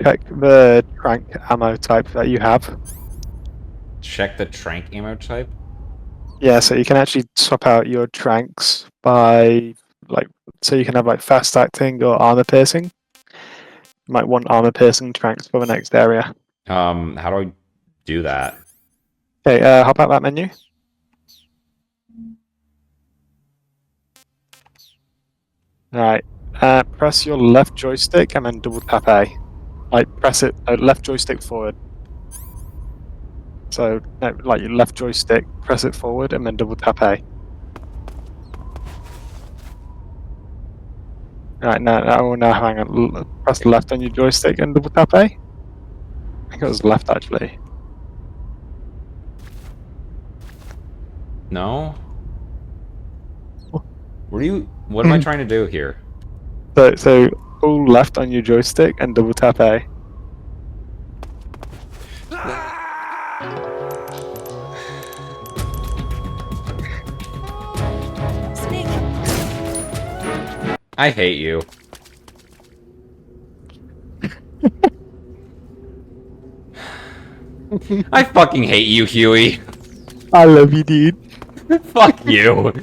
check the trank ammo type that you have. Check the trank ammo type. Yeah, so you can actually swap out your tranks by so you can have like fast acting or armor piercing. You might want armor piercing tranks for the next area. How do I do that? Okay, hop out that menu. Alright, press your left joystick and then double tap A. Press it, left joystick forward. So, no, like your left joystick, press it forward and then double tap A. Alright, now hang on. Press left on your joystick and double tap A. I think it was left actually. No? What am I trying to do here? So hold left on your joystick and double tap A. Snake. I hate you. I fucking hate you, Huey. I love you, dude. Fuck you.